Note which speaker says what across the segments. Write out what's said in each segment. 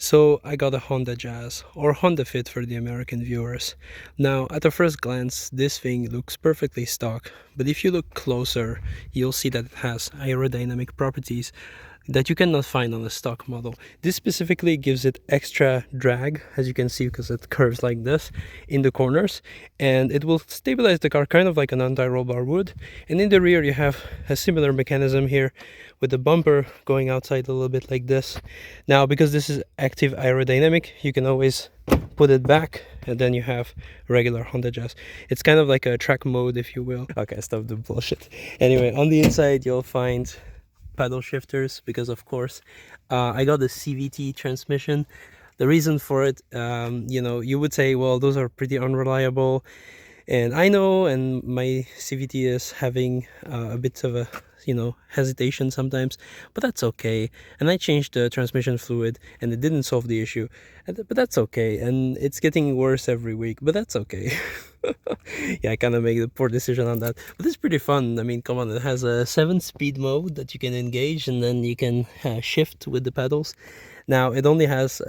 Speaker 1: So I got a Honda Jazz, or Honda Fit for the American viewers. Now, at a first glance, this thing looks perfectly stock, but if you look closer, you'll see that it has aerodynamic properties that you cannot find on a stock model. This specifically gives it extra drag, as you can see, because it curves like this in the corners, and it will stabilize the car kind of like an anti-roll bar would. And in the rear you have a similar mechanism here with the bumper going outside a little bit like this. Now, because this is active aerodynamic, you can always put it back, and then you have regular Honda Jazz. It's kind of like a track mode, if you will. Okay, stop the bullshit. Anyway, on the inside you'll find paddle shifters, because of course I got the CVT transmission. The reason for it, you know, you would say, well, those are pretty unreliable, and I know, and my CVT is having a bit of a, you know, hesitation sometimes, but that's okay. And I changed the transmission fluid and it didn't solve the issue, but that's okay. And it's getting worse every week, but that's okay. Yeah, I kind of made a poor decision on that, but it's pretty fun. I mean, come on, it has a 7-speed mode that you can engage, and then you can shift with the pedals. Now, it only has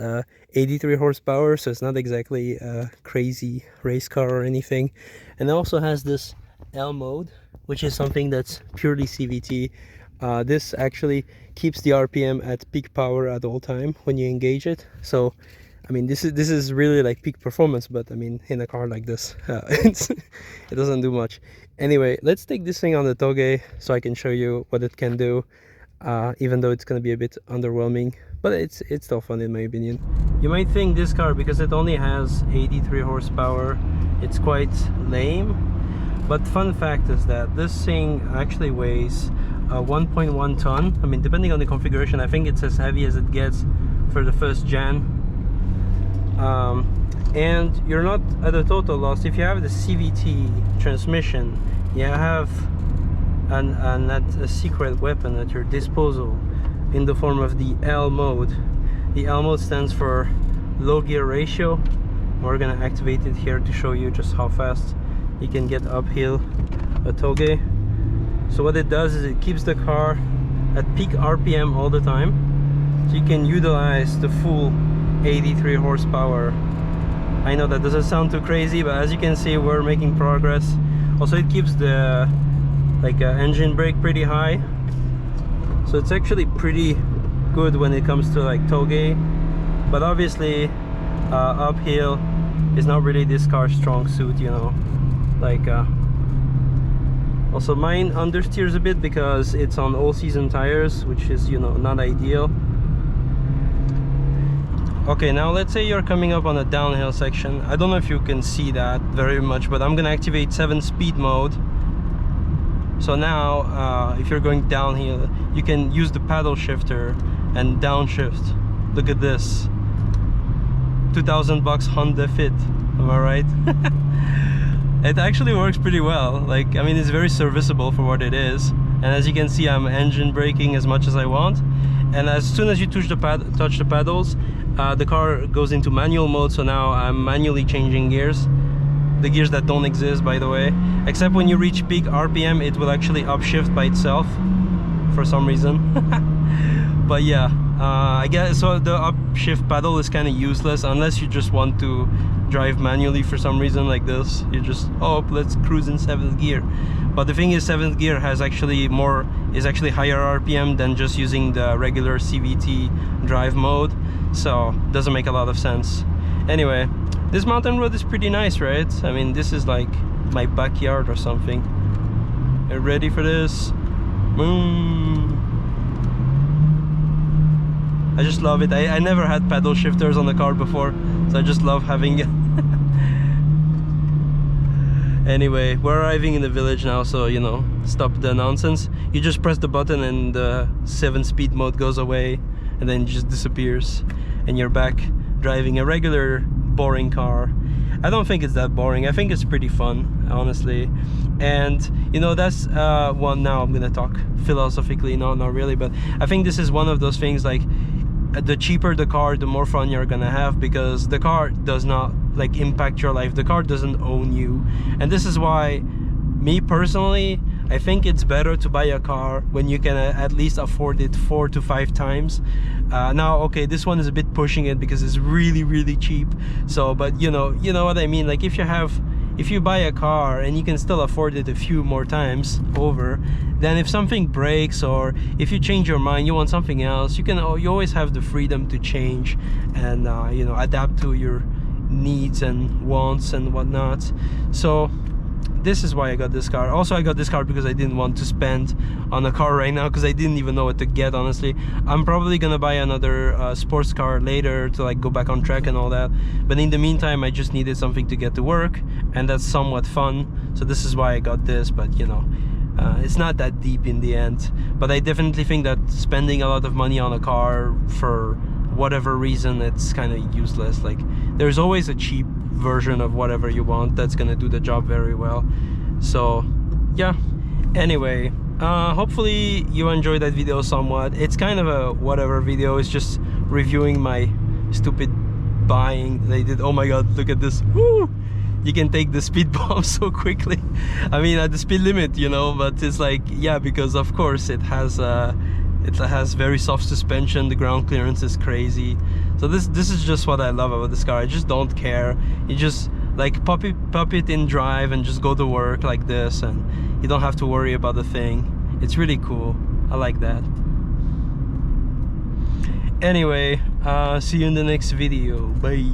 Speaker 1: 83 horsepower, so it's not exactly a crazy race car or anything. And it also has this L mode, which is something that's purely CVT. This actually keeps the RPM at peak power at all time when you engage it. So, I mean, this is really like peak performance, but I mean, in a car like this, it doesn't do much. Anyway, let's take this thing on the Touge so I can show you what it can do, even though it's going to be a bit underwhelming, but it's still fun in my opinion. You might think this car, because it only has 83 horsepower, it's quite lame, but fun fact is that this thing actually weighs 1.1 ton. I mean, depending on the configuration, I think it's as heavy as it gets for the first gen. And you're not at a total loss if you have the CVT transmission. You have a secret weapon at your disposal in the form of the L mode. The L mode stands for low gear ratio. We're gonna activate it here to show you just how fast you can get uphill a Touge. So what it does is it keeps the car at peak RPM all the time, so you can utilize the full 83 horsepower. I know that doesn't sound too crazy, but as you can see, we're making progress. Also, it keeps the engine brake pretty high, so it's actually pretty good when it comes to like Touge. But obviously uphill is not really this car's strong suit, you know. Also mine understeers a bit because it's on all-season tires, which is, you know, not ideal. Okay, now let's say you're coming up on a downhill section. I don't know if you can see that very much, but I'm gonna activate 7-speed mode. So now if you're going downhill, you can use the paddle shifter and downshift. Look at this, 2,000 bucks Honda Fit, am I right? It actually works pretty well. Like, I mean, it's very serviceable for what it is. And as you can see, I'm engine braking as much as I want. And as soon as you touch the pedals, the car goes into manual mode. So now I'm manually changing gears. The gears that don't exist, by the way. Except when you reach peak RPM, it will actually upshift by itself for some reason. But yeah, I guess so. The upshift pedal is kind of useless unless you just want to drive manually for some reason like this. You just, oh, let's cruise in 7th gear. But the thing is, 7th gear has actually actually higher RPM than just using the regular CVT drive mode, so it doesn't make a lot of sense. Anyway, this mountain road is pretty nice, right? I mean, this is like my backyard or something. Are you ready for this? I just love it. I never had paddle shifters on the car before, so I just love having it. Anyway, we're arriving in the village now, so, you know, stop the nonsense. You just press the button and the 7-speed mode goes away, and then it just disappears, and you're back driving a regular boring car. I don't think it's that boring. I think it's pretty fun, honestly. And you know, that's well, now I'm gonna talk philosophically. No, not really, but I think this is one of those things, like, the cheaper the car, the more fun you're gonna have, because the car does not like impact your life. The car doesn't own you. And this is why, me personally, I think it's better to buy a car when you can at least afford it 4 to 5 times. Now, okay, this one is a bit pushing it because it's really cheap. So, but you know what I mean. Like if you buy a car and you can still afford it a few more times over, then if something breaks or if you change your mind, you want something else, you always have the freedom to change and you know, adapt to your needs and wants and whatnot. So this is why I got this car. Also, I got this car because I didn't want to spend on a car right now because I didn't even know what to get, honestly. I'm probably gonna buy another sports car later to like go back on track and all that, but in the meantime I just needed something to get to work, and that's somewhat fun. So this is why I got this, but you know, it's not that deep in the end. But I definitely think that spending a lot of money on a car for whatever reason, it's kind of useless. Like there's always a cheap version of whatever you want that's gonna do the job very well. So yeah, anyway, hopefully you enjoyed that video somewhat. It's kind of a whatever video. It's just reviewing my stupid buying that I did. Oh my god, look at this. Woo! You can take the speed bump so quickly. I mean, at the speed limit, you know, but it's like, yeah, because of course it has very soft suspension, the ground clearance is crazy. So this is just what I love about this car. I just don't care. You just like pop it in drive and just go to work like this, and you don't have to worry about the thing. It's really cool. I like that. Anyway, see you in the next video. Bye.